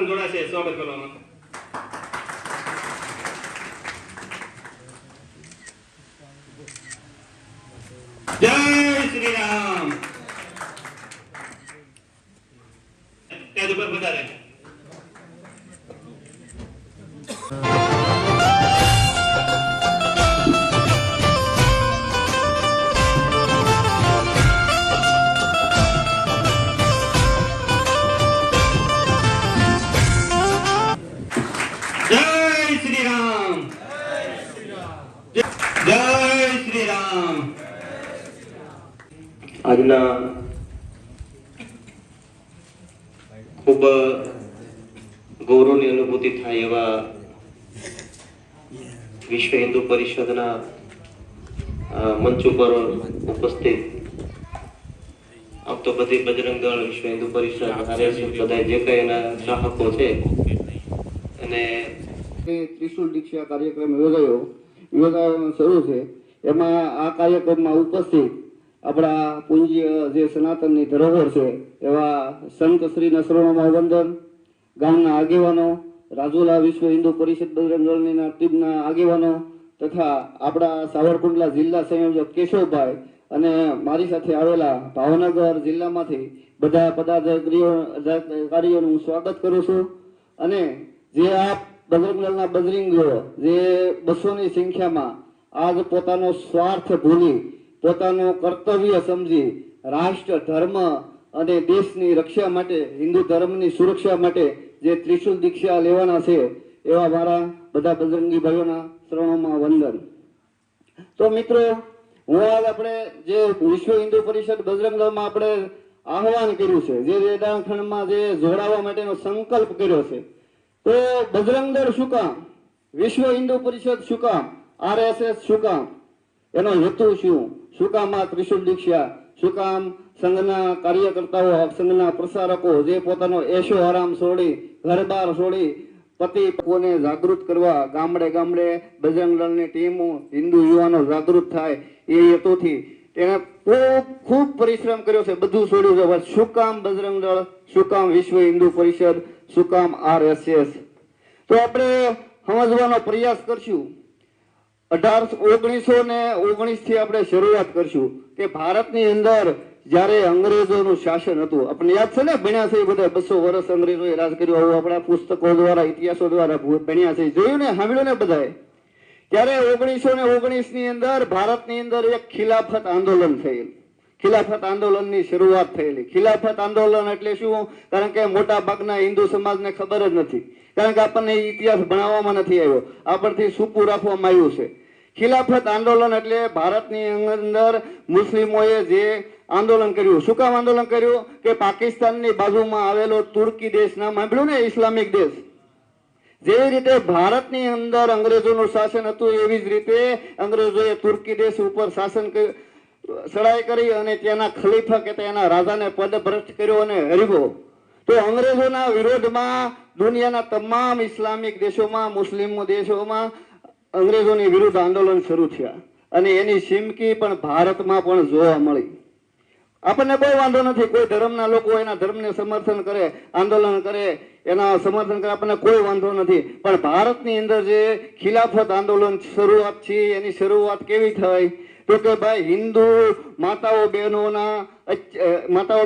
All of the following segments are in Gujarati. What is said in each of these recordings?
જોડાશે સ્વાગત કરવામાં જય શ્રી રામ તેજ ઉપર વધારે આજના ખૂબ ગૌરવની અનુભૂતિ થાય એવા વિશ્વ હિન્દુ પરિષદના મંચ ઉપર ઉપસ્થિત આમ તો બધી બજરંગ દળ વિશ્વ હિન્દુ પરિષદ બધા જે કઈ એના ચાહકો છે અને ત્રિશુલ દીક્ષા કાર્યક્રમ યોજાવાનો શરૂ છે એમાં આ કાર્યક્રમમાં ઉપસ્થિત આપણા પૂજ્ય જે સનાતનની ધરોહર છે એવા સંત શ્રીના શરણોમાં વંદન, ગામના આગેવાનો, રાજુલા વિશ્વ હિન્દુ પરિષદ બજરંગ દળની ટીમના આગેવાનો તથા આપણા સાવરકુંડલા જિલ્લા સંયોજક કેશવભાઈ અને મારી સાથે આવેલા ભાવનગર જિલ્લામાંથી બધા પદાધિકારીઓનું હું સ્વાગત કરું છું. અને જે આ બજરંગ દળના બજરંગીઓ જે 200ની સંખ્યામાં આજ પોતાનો સ્વાર્થ ભૂલી પોતાનું કર્તવ્ય સમજી રાષ્ટ્ર ધર્મ અને દેશની રક્ષા માટે હિન્દુ ધર્મની સુરક્ષા માટે જે ત્રિશુલ દીક્ષા લેવાના છે એવા મારા બધા બજરંગી ભાઈઓના શરણોમાં વંદન. તો મિત્રો હું આજ આપણે જે વિશ્વ હિન્દુ પરિષદ બજરંગ દળમાં આપણે આહવાન કર્યું છે જે રેડાખંડમાં જે જોડાવા માટેનો સંકલ્પ કર્યો છે તો બજરંગ દળ શું કામ, વિશ્વ હિન્દુ પરિષદ શું કામ, RSS શું કામ, એનો હેતુ શું કામ આ ત્રિશુલ દીક્ષા, શું કામ સંઘના કાર્યકર્તાઓ સંઘના પ્રસારકો જે પોતાનો એશો આરામ છોડી ઘર બાર છોડી પતિ પત્નીને જાગૃત કરવા ગામડે ગામડે બજરંગ દળની ટીમો હિન્દુ યુવાનો જાગૃત થાય એ હેતુથી એને ખૂબ પરિશ્રમ કર્યો છે, બધું છોડ્યું છે. શું કામ બજરંગ દળ, શું કામ વિશ્વ હિન્દુ પરિષદ, શું કામ RSS? તો આપણે સમજવાનો પ્રયાસ કરશું. 1919 થી આપણે શરૂઆત કરશું કે ભારતની અંદર જ્યારે અંગ્રેજોનું શાસન હતું, આપણને યાદ છે ને, ભણ્યા છે એ બધા 200 વર્ષ અંગ્રેજોએ રાજ કર્યું, આવું આપણા પુસ્તકો દ્વારા ઇતિહાસો દ્વારા ભણ્યા છે, જોયું ને, સાંભળ્યું ને બધાએ. ત્યારે 1919 ની અંદર ભારતની અંદર એક ખિલાફત આંદોલન થયેલું. ખિલાફત આંદોલનની શરૂઆત થયેલી. ખિલાફત આંદોલન એટલે શું? કારણ કે મોટા ભાગના હિન્દુ સમાજને ખબર જ નથી, કારણ કે આપણને ઇતિહાસ ભણાવવામાં નથી આવ્યો, આપણથી સૂકું રાખવામાં આવ્યું છે. ખિલાફત આંદોલન એટલે ભારતની અંદર મુસ્લિમોએ જે આંદોલન કર્યું. શું કામ આંદોલન કર્યું? કે પાકિસ્તાનની બાજુમાં આવેલો તુર્કી દેશ, નામ સાંભળ્યું ને, ઇસ્લામિક દેશ. જેવી રીતે ભારતની અંદર અંગ્રેજોનું શાસન હતું, એવી જ રીતે અંગ્રેજોએ તુર્કી દેશ ઉપર શાસન ચડાઈ કરી અને ત્યાંના ખલીફા કે તેના રાજાને પદભ્રષ્ટ કર્યો અને હરીવો. તો અંગ્રેજોના વિરોધમાં દુનિયાના તમામ ઇસ્લામિક દેશોમાં, મુસ્લિમ દેશોમાં અંગ્રેજોની વિરુદ્ધ આંદોલન શરૂ થયા અને એની ચીમકી પણ ભારતમાં પણ જોવા મળી. આપણને કોઈ વાંધો નથી, કોઈ ધર્મના લોકો એના ધર્મને સમર્થન કરે, આંદોલન કરે, એના સમર્થન કરે, આપણને કોઈ વાંધો નથી. પણ ભારતની અંદર જે ખિલાફત આંદોલન શરૂઆત છે, એની શરૂઆત કેવી થઈ? તો કે ભાઈ હિન્દુ માતાઓ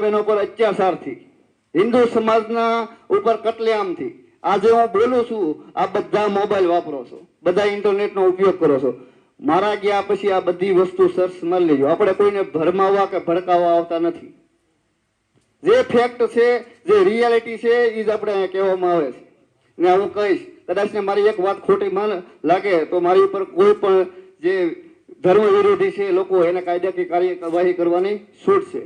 બહેનો પર અત્યાચારથી, હિન્દુ સમાજના ઉપર કતલેઆમથી. આજે હું બોલું છું, આ બધા મોબાઈલ વાપરો છો, બધા ઇન્ટરનેટનો ઉપયોગ કરો છો. મારા ગયા પછી આ બધી વસ્તુ સર્ચ મારી લેજો. આપણે કોઈને ભરમાવવા કે ભડકાવવા આવતા નથી. જે ફેક્ટ છે, જે રિયાલિટી છે, એ જ આપણે અહીંયા કહેવામાં આવે છે. ને હું કહીશ, કદાચ ને મારી એક વાત ખોટી લાગે તો મારી ઉપર કોઈ પણ જે ધર્મ વિરોધી છે લોકો, એને કાયદાકીય કાર્યવાહી કરવાની છૂટ છે.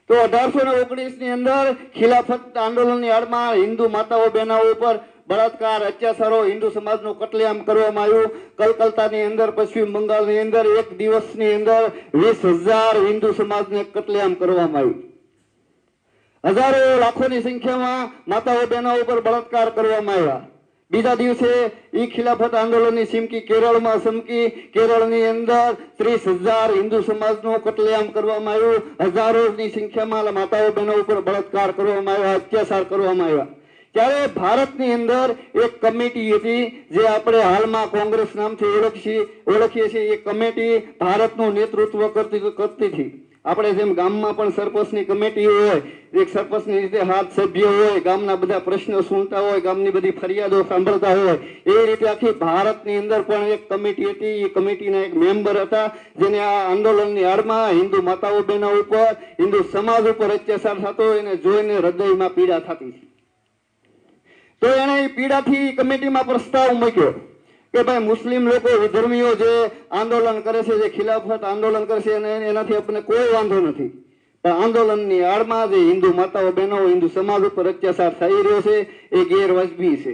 તો 1819 ની અંદર ખિલાફત આંદોલનની આડમાં હિન્દુ માતાઓ બહેનો ઉપર બળાત્કાર, અત્યાચારો, હિન્દુ સમાજનું કતલેઆમ કરવામાં આવ્યું. કલકત્તાની અંદર, પશ્ચિમ બંગાળની અંદર એક દિવસની અંદર 20,000 હિન્દુ સમાજને કતલેઆમ કરવામાં આવ્યું. હજારો લાખોની સંખ્યામાં માતાઓ બહેનો ઉપર બળાત્કાર કરવામાં આવ્યા. બીજા દિવસે ઈ ખિલાફત આંદોલનની ચીમકી કેરળમાં ચમકી. કેરળની અંદર 30,000 હિન્દુ સમાજનું કતલેઆમ કરવામાં આવ્યું. હજારોની સંખ્યામાં માતાઓ બહેનો ઉપર બળાત્કાર કરવામાં આવ્યા, અત્યાચાર કરવામાં આવ્યા. ત્યારે ભારતની અંદર એક કમિટી હતી, જે આપણે હાલમાં કોંગ્રેસ નામથી ઓળખીએ છીએ. એ કમિટી ભારતનું નેતૃત્વ કરતી હતી. આપણે જેમ ગામમાં પણ સરપંચની કમિટી હોય, એક સરપંચની રીતે 7 સભ્ય હોય, ગામના બધા પ્રશ્નો સુનતા હોય, ગામની બધી ફરિયાદો સાંભળતા હોય, એ રીતે આખી ભારતની અંદર પણ એક કમિટી હતી. એ કમિટીના એક મેમ્બર હતા, જેને આ આંદોલનની આડમાં હિન્દુ માતાઓ બહેનો ઉપર, હિન્દુ સમાજ ઉપર અત્યાચાર થતો એને જોઈને હૃદયમાં પીડા થતી. તો એને એ પીડાથી કમિટીમાં પ્રસ્તાવ મૂક્યો કે ભાઈ મુસ્લિમ લોકો, વિધર્મીઓ જે આંદોલન કરે છે, જે ખિલાફત આંદોલન કરે છે, એનાથી આપણને કોઈ વાંધો નથી, પણ આંદોલનની આડમાં જે હિન્દુ માતાઓ બહેનો, હિન્દુ સમાજ ઉપર અત્યાચાર થઈ રહ્યો છે, એ ગેરવાજબી છે.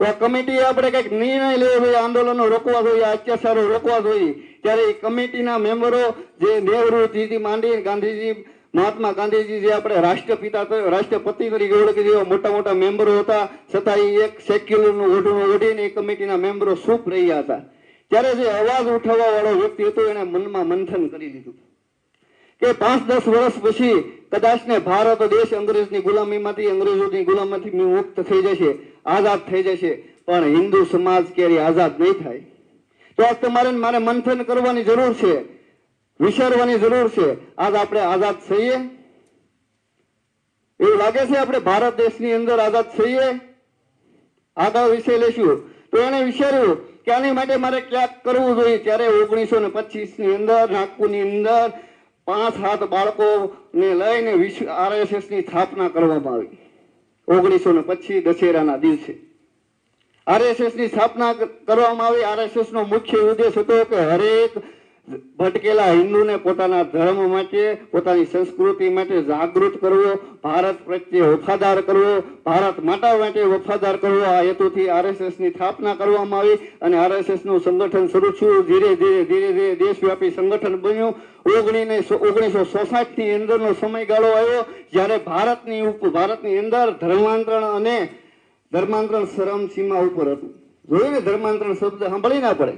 તો આ કમિટીએ આપણે કંઈક નિર્ણય લેવો જોઈએ, આંદોલનો રોકવા જોઈએ, અત્યાચારો રોકવા જોઈએ. ત્યારે એ કમિટીના મેમ્બરો, જે નહેરુજીથી માંડી ગાંધીજી, મહાત્મા ગાંધીજી, જે આપણે રાષ્ટ્રપતિ તરીકે ઓળખી જેવા મોટા મોટા મેમ્બરો હતા, છતાં એ એક સેક્યુલરનું ઓઢણું ઓઢીને એ કમિટીના મેમ્બરો ચૂપ રહ્યા હતા. ત્યારે જે અવાજ ઉઠાવવા વાળો વ્યક્તિ હતો, એને મનમાં મંથન કરી દીધું કે 5-10 વર્ષ પછી કદાચ ને ભારત દેશ અંગ્રેજોની ગુલામીમાંથી મુક્ત થઈ જશે, આઝાદ થઈ જશે, પણ હિન્દુ સમાજ ક્યારેય આઝાદ નહીં થાય. તો આજ તમારે મારે મંથન કરવાની જરૂર છે, વિચારવાની જરૂર છે. આજ આપણે આઝાદ થઈએ એવું લાગે છે? આપણે ભારત દેશની અંદર આઝાદ થઈએ? આગળ વિષય લેશું. તો એને વિચાર્યું કે આની માટે મારે ક્યાંક કરવું જોઈએ. ત્યારે 1925 ની અંદર નાગપુરની અંદર 5-7 બાળકોને લઈને RSS ની સ્થાપના કરવામાં આવી. 1925 દશેરાના દિવસે RSS ની સ્થાપના કરવામાં આવી. RSS નો મુખ્ય ઉદ્દેશ હતો કે હરેક ભટકેલા હિન્દુને પોતાના ધર્મ માટે, પોતાની સંસ્કૃતિ માટે જાગૃત કરવો, ભારત પ્રત્યે વફાદાર કરવો, ભારત માતા માટે વફાદાર કરવો. આ હેતુથી RSS ની સ્થાપના કરવામાં આવી અને RSS નું સંગઠન શરૂ થયું. ધીરે ધીરે દેશવ્યાપી સંગઠન બન્યું. 1966 ની અંદરનો સમયગાળો આવ્યો, જ્યારે ભારતની અંદર ધર્માંતરણ ચરમ સીમા ઉપર હતું. જોયું ને, ધર્માંતરણ શબ્દ સાંભળી ના પડે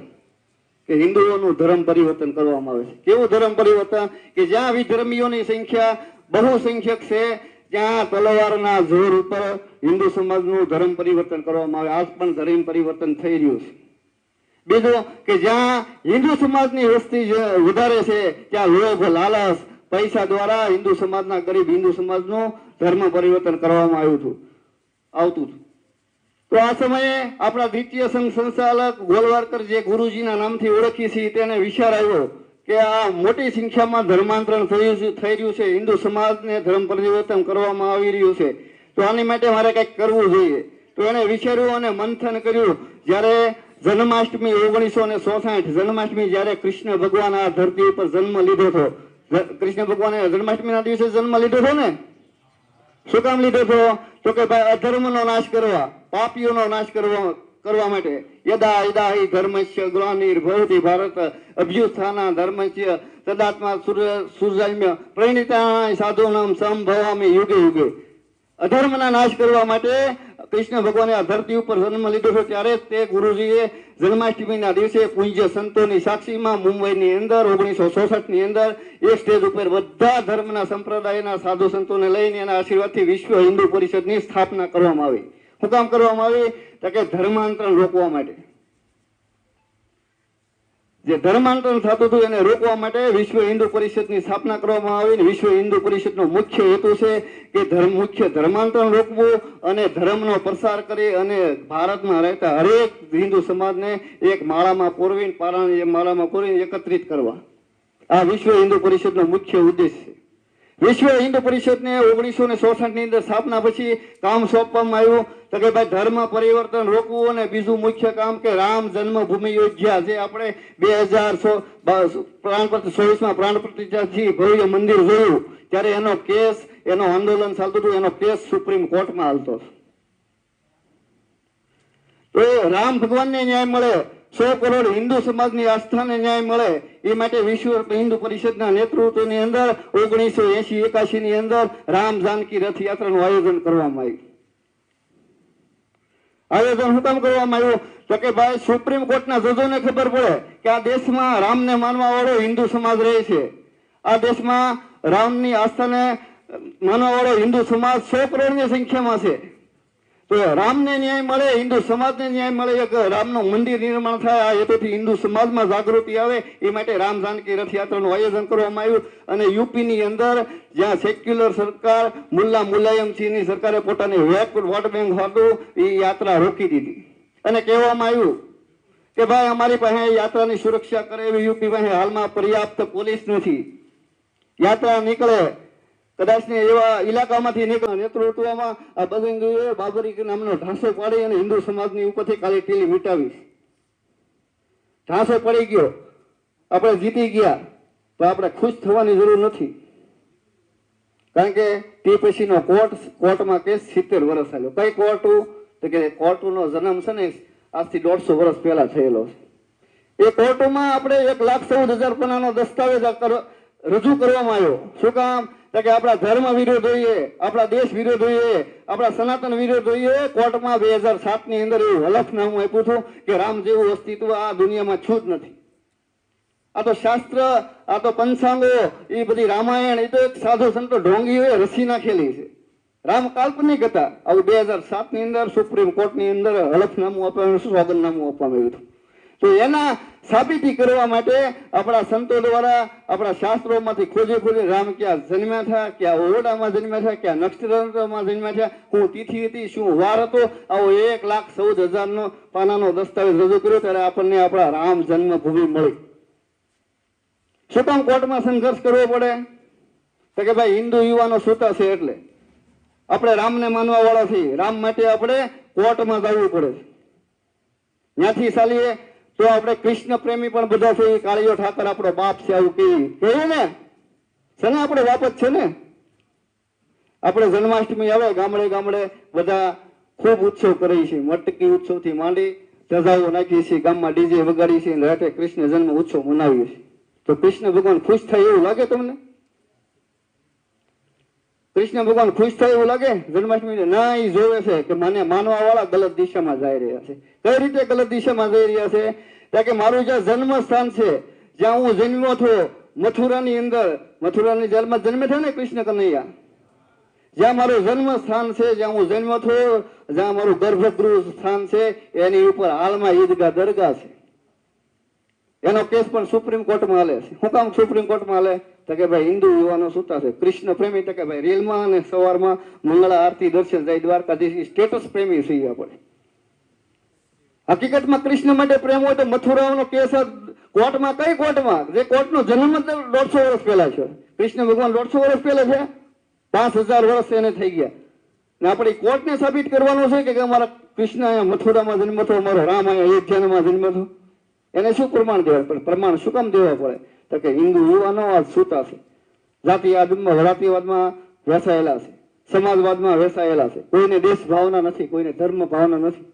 કે હિન્દુઓનું ધર્મ પરિવર્તન કરવામાં આવે છે. કેવું ધર્મ પરિવર્તન? કે જ્યાં વિધર્મીઓની સંખ્યા બહુસંખ્યક છે, ત્યાં તલવારના જોર ઉપર હિન્દુ સમાજનું ધર્મ પરિવર્તન કરવામાં આવે. આજ પણ ધર્મ પરિવર્તન થઈ રહ્યું છે. બીજું કે જ્યાં હિન્દુ સમાજની વસ્તી વધારે છે, ત્યાં લોભ, લાલચ, પૈસા દ્વારા હિન્દુ સમાજના ગરીબ હિન્દુ સમાજનું ધર્મ પરિવર્તન કરવામાં આવતું હતું. તો આ સમયે આપણા દ્વિતીય સંઘ સંચાલક ગોલવારકર જે ગુરુજીના નામથી ઓળખીએ છીએ તેને વિચાર આવ્યો કે આ મોટી સંખ્યામાં ધર્માંતરણ થઈ રહ્યું છે, હિન્દુ સમાજને ધર્મ પરિવર્તન કરવામાં આવી રહ્યું છે, તો આની માટે મારે કંઈક કરવું જોઈએ. તો એને વિચાર્યું અને મંથન કર્યું. જ્યારે જન્માષ્ટમી 1966 જન્માષ્ટમી જ્યારે કૃષ્ણ ભગવાન આ ધરતી ઉપર જન્મ લીધો હતો, કૃષ્ણ ભગવાને જન્માષ્ટમીના દિવસે જન્મ લીધો હતો ને, શું કામ લીધો હતો? તો કે ભાઈ અધર્મનો નાશ કરવા, પાપીઓનો નાશ કરવા માટે. યદા યદા હિ ધર્મસ્ય ગ્લાનિર્ભવતિ ભારત અભ્યુત્થાના ધર્મસ્ય તદાત્મા સૂર્યમ્ય પ્રણિતા સાધુનામ સંભવામિ યુગે યુગે. અધર્મના નાશ કરવા માટે કૃષ્ણ ભગવાને આ ધરતી ઉપર જન્મ લીધો છે. ત્યારે તે ગુરુજીએ જન્માષ્ટમીના દિવસે પૂજ્ય સંતોની સાક્ષીમાં મુંબઈની અંદર 1966 ની અંદર એક સ્ટેજ ઉપર બધા ધર્મના સંપ્રદાયના સાધુ સંતોને લઈને એના આશીર્વાદથી વિશ્વ હિન્દુ પરિષદની સ્થાપના કરવામાં આવી. શું કામ કરવામાં આવી? તો કે ધર્માંતરણ રોકવા માટે. જે ધર્માંતરણ થતું હતું એને રોકવા માટે વિશ્વ હિન્દુ પરિષદની સ્થાપના કરવામાં આવી. વિશ્વ હિન્દુ પરિષદનો મુખ્ય હેતુ છે કે મુખ્ય ધર્માંતરણ રોકવું અને ધર્મનો પ્રસાર કરી અને ભારતમાં રહેતા હરેક હિન્દુ સમાજને એક માળામાં પોરવીને પારાની માળામાં પોરવીને એકત્રિત કરવા. આ વિશ્વ હિન્દુ પરિષદનો મુખ્ય ઉદ્દેશ છે. વિશ્વ હિન્દુ પરિષદને 1966 ની અંદર સ્થાપના પછી કામ સોંપવામાં આવ્યું તો કે ભાઈ ધર્મ પરિવર્તન રોકવું અને બીજું મુખ્ય કામ કે રામ જન્મભૂમિ યોજ્યા જે આપણે 2024 પ્રાણ પ્રતિષ્ઠાથી ભવ્ય મંદિર જોયું ત્યારે એનો કેસ એનો આંદોલન ચાલતું હતું, એનો કેસ સુપ્રીમ કોર્ટમાં હાલતો. તો રામ ભગવાનને ન્યાય મળે, 100 કરોડ હિન્દુ સમાજની આસ્થાને ન્યાય મળે એ માટે વિશ્વ હિન્દુ પરિષદના નેતૃત્વની અંદર 1980-81 ની અંદર રામ જાનકી રથયાત્રાનું આયોજન કરવામાં આવ્યું. આયોજન શું કામ કરવામાં આવ્યું? તો કે ભાઈ સુપ્રીમ કોર્ટના જજોને ખબર પડે કે આ દેશમાં રામને માનવા વાળો હિન્દુ સમાજ રહે છે. આ દેશમાં રામની આસ્થાને માનવા વાળો હિન્દુ સમાજ 100 કરોડની સંખ્યામાં છે. તો રામને ન્યાય મળે, હિન્દુ સમાજને ન્યાય મળે, એક રામનું મંદિર નિર્માણ થાય, આ હેતુથી હિન્દુ સમાજમાં જાગૃતિ આવે એ માટે રામ જાનકી રથયાત્રાનું આયોજન કરવામાં આવ્યું. અને યુપીની અંદર જ્યાં સેક્યુલર સરકાર મુલ્લા મુલાયમસિંહની સરકારે પોતાની વોટ બેંક હતું એ યાત્રા રોકી દીધી અને કહેવામાં આવ્યું કે ભાઈ અમારી પાસે યાત્રાની સુરક્ષા કરે એવી યુપી પાસે હાલમાં પર્યાપ્ત પોલીસ નથી. યાત્રા નીકળે કદાચ ને એવા ઇલાકામાંથી નીકળે નેતૃત્વમાં આ બજરંગીએ બાબરી નામનો ઢાંસો પાડી અને હિન્દુ સમાજની ઉપરથી કાલી ટીલી મીટાવી. ઢાંસો પડી ગયો, આપણે જીતી ગયા, તો આપણે ખુશ થવાની જરૂર નથી. કારણ કે તે પછીનો કોર્ટમાં કેસ 70 વર્ષ આવ્યો. કઈ કોર્ટ? તો કે કોર્ટનો જન્મ છે ને આજથી 150 વર્ષ પહેલા થયેલો છે. એ કોર્ટમાં આપણે 1,14,000 પાનાનો દસ્તાવેજ રજૂ કરવામાં આવ્યો. શું કામ? કે આપણા ધર્મ વિરોધ હોઈએ, આપણા દેશ વિરોધ હોઈએ, આપણા સનાતન વિરોધ હોઈએ. કોર્ટમાં 2007 ની અંદર એવું હલફનામું આપ્યું હતું કે રામ જેવું અસ્તિત્વ આ દુનિયામાં છું જ નથી. આ તો શાસ્ત્ર, આ તો પંચાંગો, એ બધી રામાયણ, એ તો એક સાધુ સંતો ઢોંગીઓએ રસી નાખેલી છે. રામ કાલ્પનિક હતા. આવું 2007 ની અંદર સુપ્રીમ કોર્ટની અંદર હલફનામું આપવાનું, સોગંદનામું આપવામાં આવ્યું હતું. તો એના સાબિતી કરવા માટે આપણા સંતો દ્વારા આપણા શાસ્ત્રોમાંથી ખોજી રામ ક્યાં જન્મ્યા હતા, ક્યાં ઓરડામાં જન્મ્યા હતા, ક્યાં નક્ષત્રમાં જન્મ્યા હતા, શું તિથિ હતી, શું વાર હતો, આવો 1,14,000 પાનાનો દસ્તાવેજ રજૂ કર્યો ત્યારે આપણને આપણા રામ જન્મભૂમિ મળી. શું કામ કોર્ટમાં સંઘર્ષ કરવો પડે? તો કે ભાઈ હિન્દુ યુવાનો સૂતા છે એટલે આપણે રામને માનવા વાળા છીએ, રામ માટે આપણે કોર્ટમાં જવું પડે. ત્યાંથી ચાલીએ તો આપણે કૃષ્ણ પ્રેમી પણ બધા છે. કાળીયો ઠાકર આપણો બાપ છે આવું કહ્યું ને, છે ને આપણો બાપ જ છે ને. આપણે જન્માષ્ટમી આવે ગામડે ગામડે બધા ખૂબ ઉત્સવ કરીએ છીએ. મટકી ઉત્સવથી માંડી ધજાઓ નાખીએ છીએ, ગામમાં ડીજે વગાડીએ છીએ, રાતે કૃષ્ણ જન્મ ઉત્સવ મનાવીએ છીએ. તો કૃષ્ણ ભગવાન ખુશ થાય એવું લાગે તમને? કૃષ્ણ ભગવાન ખુશ થાય એવું લાગે જન્માષ્ટમી? ના, એ જોવે છે કે મને માનવા વાળા ગલત દિશામાં જઈ રહ્યા છે. કઈ રીતે ગલત દિશામાં જઈ રહ્યા છે? ત્યાં કે મારું જ્યાં જન્મ સ્થાન છે, જ્યાં હું જન્મ્યો હતો મથુરાની અંદર, મથુરાની જન્મે થયો ને કૃષ્ણ કનૈયા, જ્યાં મારું જન્મ સ્થાન છે, જ્યાં હું જન્મ્યો હતો, જ્યાં મારું ગર્ભગૃહ સ્થાન છે, એની ઉપર હાલમાં ઈદગાહ દરગાહ છે. એનો કેસ પણ સુપ્રીમ કોર્ટમાં હાલે છે. શું કામ સુપ્રીમ કોર્ટમાં હાલે? તો કે ભાઈ હિન્દુ યુવાનો સૂતા છે. કૃષ્ણ પ્રેમી તો કે ભાઈ રેલમાં અને સવારમાં મંગળા આરતી દર્શન જાય દ્વારકાધીશ. સ્ટેટસ પ્રેમી છીએ આપણે. હકીકતમાં કૃષ્ણ માટે પ્રેમ હોય તો મથુરાનો કેસ કોર્ટમાં, કઈ કોર્ટમાં? જે કોર્ટનો જન્મ જ 150 વર્ષ પહેલા છે. કૃષ્ણ ભગવાન 150 વર્ષ પહેલા છે. 5000 વર્ષ એને થઈ ગયા ને આપણે કોર્ટને સાબિત કરવાનું છે કે અમારા કૃષ્ણ અહીંયા મથુરામાં જન્મ થયો, અમારો રામ અહીંયા અયોધ્યામાં જન્મ થયો. એને શું પ્રમાણ દેવા પડે? પ્રમાણ શું કામ દેવા પડે? તો કે હિન્દુ યુવાનો આજ સૂતા છે, જાતિવાદમાં વેસાયેલા છે, સમાજવાદમાં વેસાયેલા છે. કોઈને દેશ ભાવના નથી, કોઈને ધર્મ ભાવના નથી.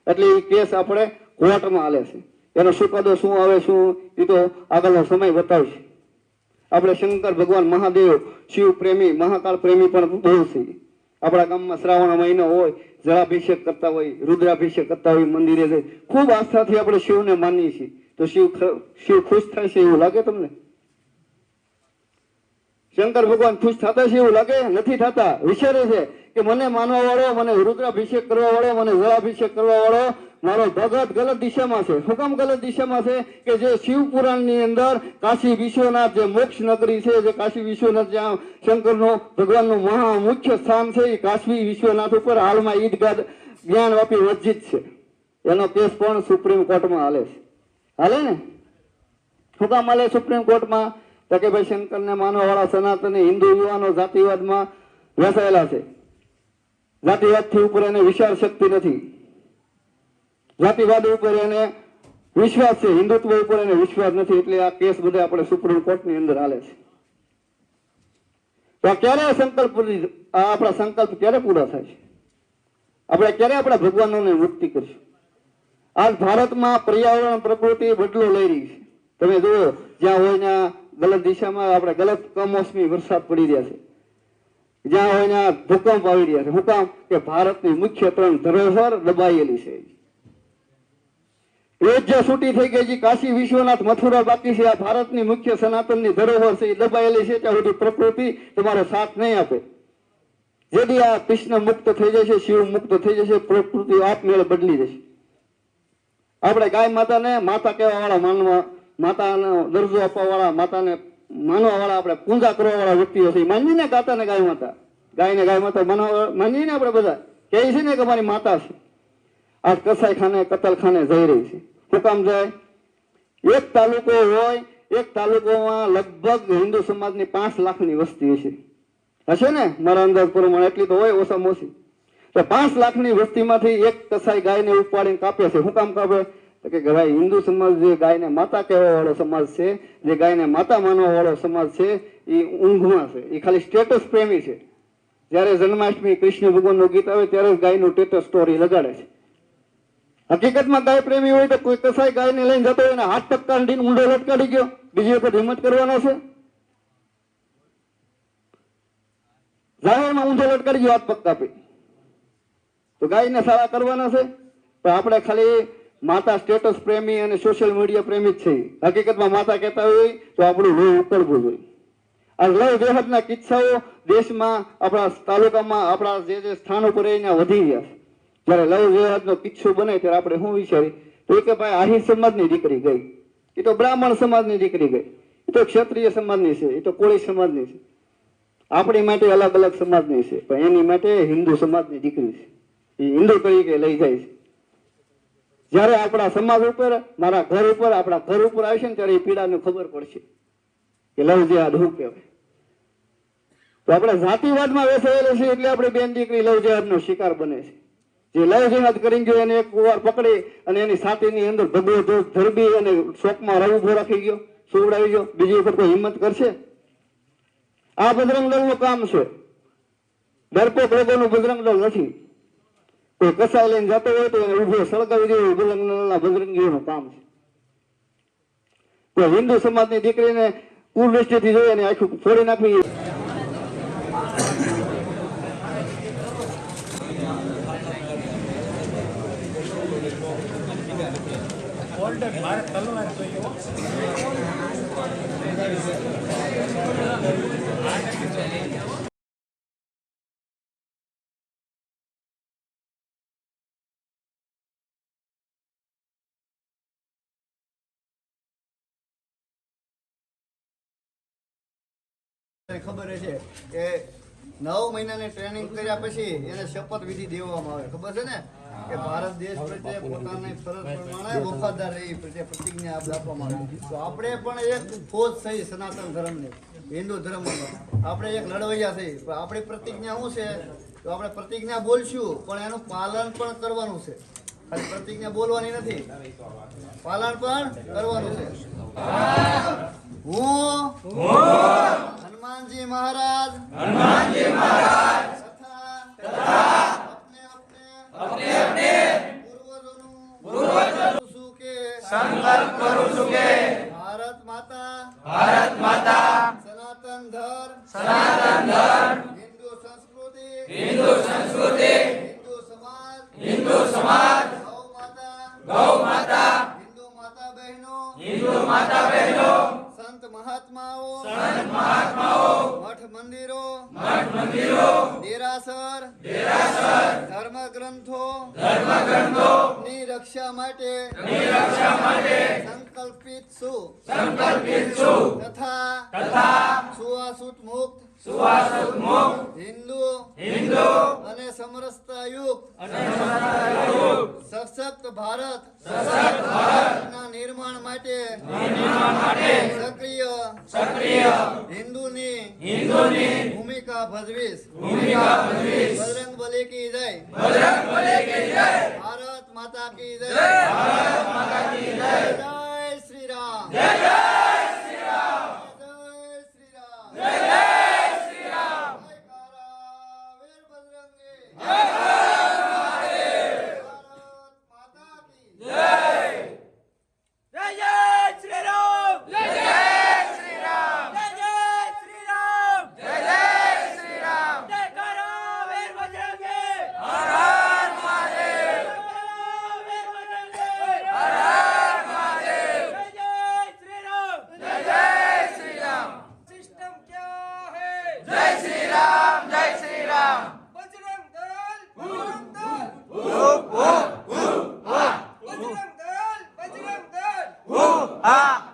એટલે એ કેસ આપણે કોર્ટમાં હાલે છે. એનો ચુકાદો શું આવે શું એ તો આગળનો સમય બતાવશે. આપણે શંકર ભગવાન મહાદેવ શિવ પ્રેમી, મહાકાળ પ્રેમી પણ બહુ છે. આપણા ગામમાં શ્રાવણ મહિનો હોય, જળાભિષેક કરતા હોય, રુદ્રાભિષેક કરતા હોય, મંદિરે જઈ ખૂબ આસ્થાથી આપણે શિવને માનીએ છીએ. તો શિવ ખુશ થાય છે એવું લાગે તમને? શંકર ભગવાન ખુશ થતા છે એવું લાગે? નથી થતા. વિચારે છે કે મને માનવા વાળો, મને રુદ્રાભિષેક કરવા વાળો, મને જળાભિષેક કરવા વાળો મારો ભગત ગલત દિશામાં છે. શું કામ ગલત દિશામાં છે? કે જે શિવ પુરાણની અંદર કાશી વિશ્વનાથ જે મોક્ષ નગરી છે, જે કાશી વિશ્વનાથ જ્યાં શંકરનો ભગવાનનું મહા મુખ્ય સ્થાન છે, એ કાશી વિશ્વનાથ ઉપર હાલમાં ઈદગાહ જ્ઞાનવાપી મસ્જિદ છે. એનો કેસ પણ સુપ્રીમ કોર્ટમાં હાલે છે. હાલે ને? શું કામ હાલે સુપ્રીમ કોર્ટમાં? તો કે ભાઈ શંકરને માનવા વાળા સનાતની હિન્દુ યુવાનો જાતિવાદમાં વેસાયેલા છે. જાતિવાદથી ઉપર એને વિચાર શક્તિ નથી, જાતિવાદ ઉપર એને વિશ્વાસ છે, હિન્દુત્વ ઉપર એને વિશ્વાસ નથી. એટલે આ કેસ બધા આપણે સુપ્રીમ કોર્ટની અંદર હાલે છે. તો ક્યારે આપણા સંકલ્પ ક્યારે પૂરા થાય છે? આપણે ક્યારે આપણા ભગવાનોને મુક્તિ કરશું? આજ ભારતમાં પર્યાવરણ પ્રકૃતિ બદલો લઈ રહી છે. તમે જુઓ, જ્યાં હોય ત્યાં ગલત દિશામાં આપણે ગલત કમોસમી વરસાદ પડી રહ્યા છે, જ્યાં હોય ત્યાં ભૂકંપ આવી રહ્યા છે. શું કામ? કે ભારતની મુખ્ય 3 ધરોહર દબાયેલી છે. અયોધ્યા છૂટી થઈ ગઈ છે, કાશી વિશ્વનાથ મથુરા બાકી છે. આ ભારતની મુખ્ય સનાતનની ધરોહર છે, એ દબાયેલી છે. ત્યાં સુધી પ્રકૃતિ તમારો સાથ નહીં આપે. જેથી આ કૃષ્ણ મુક્ત થઈ જશે, શિવ મુક્ત થઈ જશે, પ્રકૃતિ આપમેળે બદલી જશે. આપણે ગાય માતાને માતા કહેવા વાળા, માનવા માતાનો દરજ્જો આપવા વાળા, માતાને માનવા વાળા, આપણે પૂજા કરવા વાળા વ્યક્તિઓ છે. માનવીને ગાતાને ગાય માતા, ગાયને ગાય માતા માનવીને આપણે બધા કહે છે ને કે અમારી માતા છે. આજ કસાઈખાને કતલખાને જઈ રહી છે. શું કામ જાય? એક તાલુકો હોય, એક તાલુકોમાં લગભગ હિન્દુ સમાજની 5 લાખની વસ્તી હશે ને? મારા અંદાજ પ્રમાણે એટલી તો હોય ઓછામાં ઓછી. તો 5 લાખની વસ્તીમાંથી એક કસાઈ ગાયને ઉપાડીને કાપે છે. શું કામ કાપે? તો કે ભાઈ હિન્દુ સમાજ જે ગાયને માતા કહેવા વાળો સમાજ છે, જે ગાયને માતા માનવા વાળો સમાજ છે, એ ઊંઘમાં છે. એ ખાલી સ્ટેટસ પ્રેમી છે. જ્યારે જન્માષ્ટમી કૃષ્ણ ભગવાનનું ગીત આવે ત્યારે જ ગાયનું સ્ટેટસ સ્ટોરી લગાડે છે. હકીકતમાં ગાય પ્રેમી હોય તો કોઈ કસાઈ ગાયને લઈને જતો હોય અને હાથ પગ કાઢીને ઊંડો લટકાડી ગયો, બીજી વખત હિંમત કરવાનો છે? જાહેરમાં ઊંધો લટકાડી ગયો, હાથ પગ કાપી, તો ગાયને સારા કરવાના છે? તો આપણે ખાલી માતા સ્ટેટસ પ્રેમી અને સોશિયલ મીડિયા પ્રેમી જ છે. હકીકતમાં માતા કહેતા હોય તો આપણું લોહી ઉકળવું જોઈએ. આ લવ જેહાદના કિસ્સાઓ દેશમાં, આપણા તાલુકામાં, આપણા જે સ્થાન ઉપર અહીંયા વધી રહ્યા છે. જયારે લવ જેહાદનો કિસ્સો બને ત્યારે આપણે શું વિચારી? તો કે ભાઈ આહિર સમાજની દીકરી ગઈ, એ તો બ્રાહ્મણ સમાજની દીકરી ગઈ, એ તો ક્ષત્રિય સમાજની છે, એ તો કોળી સમાજની છે. આપણી માટે અલગ અલગ સમાજની છે, પણ એની માટે હિન્દુ સમાજની દીકરી છે. એ હિન્દુ તરીકે લઈ જાય છે. જયારે આપણા સમાજ ઉપર, મારા ઘર ઉપર, આપણા ઘર ઉપર આવશે ને ત્યારે એ પીડાને ખબર પડશે કે લવ જેહાદ શું કહેવાય. તો આપણે જાતિવાદમાં વેસાયેલા છે એટલે આપણે બેન દીકરી લવ જેહાદનો શિકાર બને છે. જે લવ જેહાદ કરી ગયો એને એક કુંવાર પકડી અને એની છાતીની અંદર ભગવો ધરબી અને શોકમાં રવ ઉભો રાખી ગયો, સુવડાવી ગયો, બીજી વખત કોઈ હિંમત કરશે? આ બજરંગ દળનું કામ છે. ડરપોક લોકોનું બજરંગ દળ નથી. કોઈ કસાઈ લઈને જતો હોય તો એને ઉભો સળગાવી દેવું બજરંગ દળના બજરંગીઓનું કામ છે. તો હિન્દુ સમાજની દીકરીને કુદૃષ્ટિથી જોઈ અને આખું ફોડી નાખવી. ભારત તલવાર ખબર છે કે 9 મહિનાની ટ્રેનિંગ કર્યા પછી એને શપથ વિધિ દેવામાં આવે. ખબર છે ને કે ભારત દેશ પ્રત્યે પોતાની ફરજ પ્રમાણે વફાદાર રહી પ્રત્યે પ્રતિજ્ઞા આપવામાં આવે. તો આપણે પણ એક ફોજ થઈ સનાતન ધર્મની, હિન્દુ ધર્મની આપણે એક લડવૈયા થઈ. પણ આપણી પ્રતિજ્ઞા શું છે? તો આપણે પ્રતિજ્ઞા બોલશું પણ એનું પાલન પણ કરવાનું છે. ખાલી પ્રતિજ્ઞા બોલવાની નથી, પાલન પણ કરવાનું છે. હું હનુમાનજી મહારાજ તથા अपने પૂર્વજોનું સંકલ્પ કરું છું કે ભારત માતા સનાતન ધર્મ હિન્દુ સંસ્કૃતિ હિન્દુ સમાજ ગૌ માતા હિન્દુ માતા બહેનો સંત મહાત્માઓ મઠ મંદિરો દેરાસર ધર્મ ગ્રંથો ની રક્ષા માટે સંકલ્પિત છું તથા સુવાસુત મુક્ત હિન્દુ અને સમરસતા યુક્ત સશક્ત ભારત ના નિર્માણ માટે સક્રિય હિન્દુની ભૂમિકા ભજવીશ. બજરંગ બલી કી જય. ભારત માતા કી જય. જય શ્રી રામ. જય શ્રી રામ. વીર બજરંગી. ભારત માતા કી જય. હા